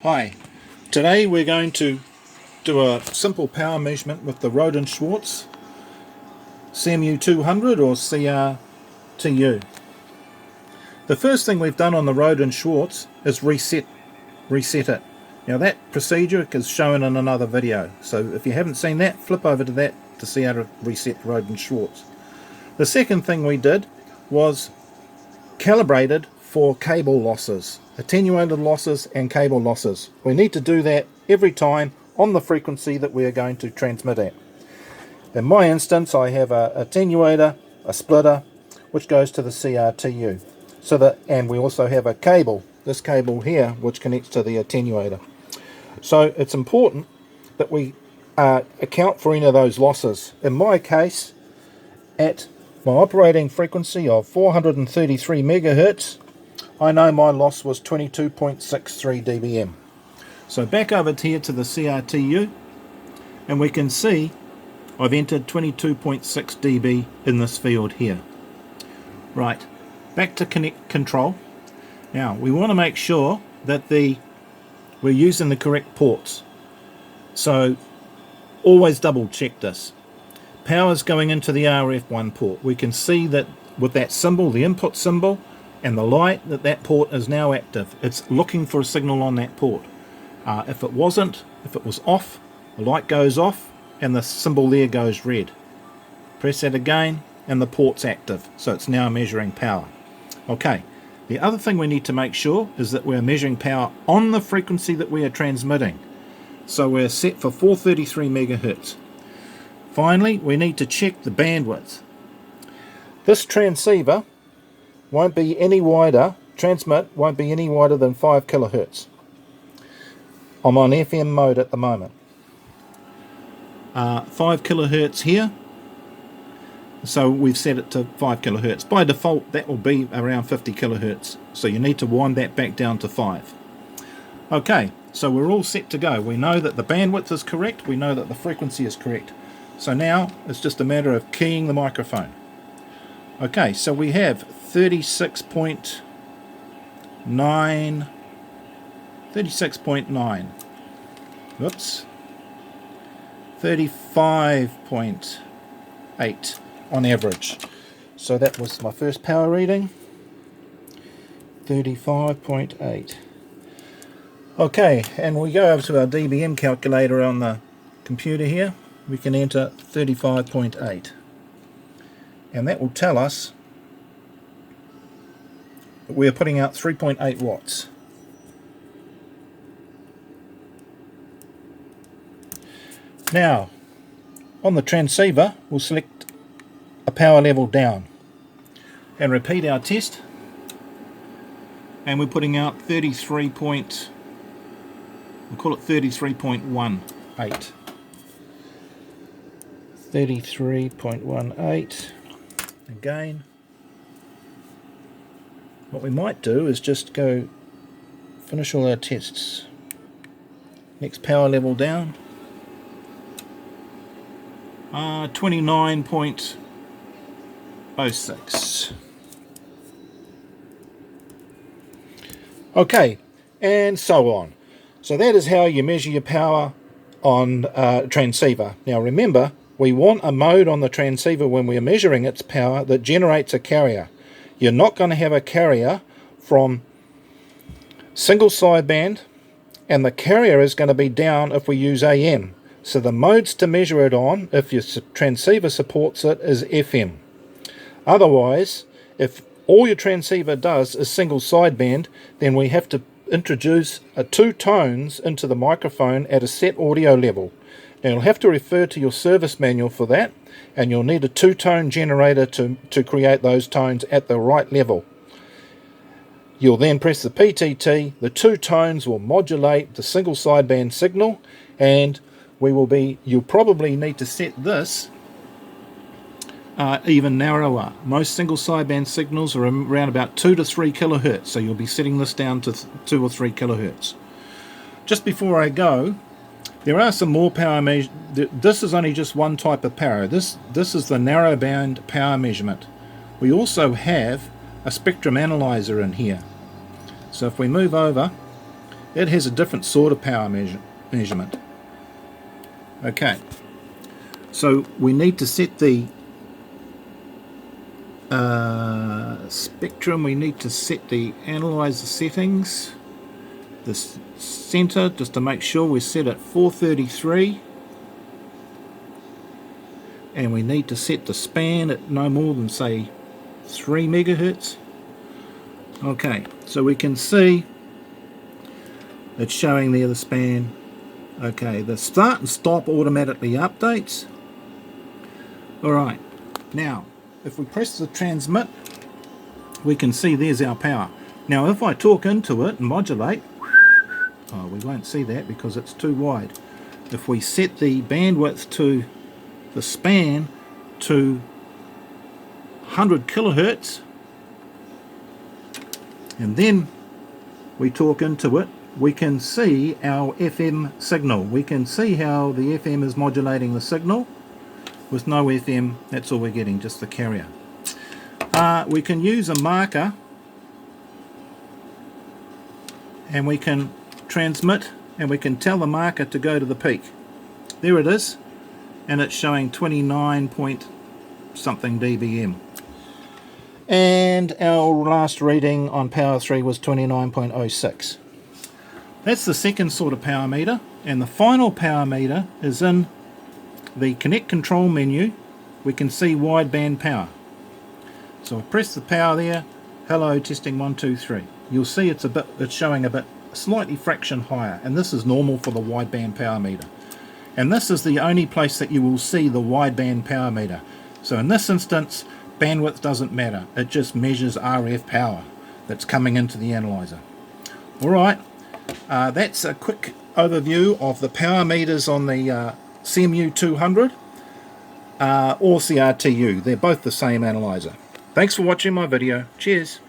Hi, today we're going to do a simple power measurement with the Rohde Schwarz CMU200 or CRTU. The first thing we've done on the Rohde Schwarz is reset it. Now that procedure is shown in another video, so if you haven't seen that, flip over to that to see how to reset the Rohde Schwarz. The second thing we did was calibrated for cable losses, attenuated losses and cable losses. We need to do that every time on the frequency that we are going to transmit at. In my instance, I have an attenuator, a splitter, which goes to the CRTU. And we also have a cable, this cable here, which connects to the attenuator. So it's important that we account for any of those losses. In my case, at my operating frequency of 433 megahertz, I know my loss was 22.63 dBm. So back over here to the CRTU, and we can see I've entered 22.6 dB in this field here. Right, back to connect control. Now we want to make sure that we're using the correct ports. So always double check this. Power's going into the RF1 port. We can see that with that symbol, the input symbol, and the light, that port is now active. It's looking for a signal on that port. If it was off, the light goes off and the symbol there goes red. Press that again and the port's active, so it's now measuring power. Okay, the other thing we need to make sure is that we're measuring power on the frequency that we are transmitting. So we're set for 433 megahertz. Finally, we need to check the bandwidth. This transceiver won't be any wider, transmit won't be any wider than 5 kilohertz. I'm on FM mode at the moment. 5 kilohertz here, so we've set it to 5 kilohertz. By default that will be around 50 kilohertz, so you need to wind that back down to 5. Okay, so we're all set to go. We know that the bandwidth is correct, we know that the frequency is correct. So now it's just a matter of keying the microphone. Okay, so we have 36.9, whoops, 35.8 on average. So that was my first power reading, 35.8. Okay, and we go over to our dBm calculator on the computer here. We can enter 35.8. And that will tell us that we are putting out 3.8 watts. Now, on the transceiver, we'll select a power level down and repeat our test. And we're putting out 33.18. We'll call it 33.18. 33.18. Again, what we might do is just go finish all our tests. Next power level down, 29.06. Okay, and so on. So that is how you measure your power on transceiver. Now remember, we want a mode on the transceiver when we're measuring its power that generates a carrier. You're not going to have a carrier from single sideband, and the carrier is going to be down if we use AM. So the modes to measure it on, if your transceiver supports it, is FM. Otherwise, if all your transceiver does is single sideband, then we have to introduce 2 tones into the microphone at a set audio level. Now you'll have to refer to your service manual for that, and you'll need a 2-tone generator to create those tones at the right level. You'll then press the PTT, the 2 tones will modulate the single sideband signal, and you'll probably need to set this even narrower. Most single sideband signals are around about 2 to 3 kilohertz, so you'll be setting this down to 2 or 3 kilohertz. Just before I go, there are some more power measures. This is only just one type of power. This is the narrowband power measurement. We also have a spectrum analyzer in here. So if we move over it has a different sort of power measurement. Okay, so we need to set the spectrum, we need to set the analyzer settings, the center, just to make sure we set at 433, and we need to set the span at no more than, say, 3 megahertz. Okay, so we can see it's showing there the span. Okay, the start and stop automatically updates. Alright, now if we press the transmit, we can see there's our power. Now if I talk into it and modulate, oh, we won't see that because it's too wide. If we set the bandwidth to the span to 100 kilohertz, and then we talk into it, we can see our FM signal. We can see how the FM is modulating the signal. With no FM, that's all we're getting, just the carrier. We can use a marker, and we can transmit, and we can tell the marker to go to the peak. There it is, and it's showing 29 point something dBm. And our last reading on power 3 was 29.06. That's the second sort of power meter, and the final power meter is in the connect control menu. We can see wideband power. So I press the power there. Hello, testing 1 2 3. You'll see it's showing a bit slightly fraction higher, and this is normal for the wideband power meter. And this is the only place that you will see the wideband power meter. So in this instance, bandwidth doesn't matter, it just measures RF power that's coming into the analyzer. Alright, that's a quick overview of the power meters on the CMU200 or CRTU. They're both the same analyzer. Thanks for watching my video. Cheers.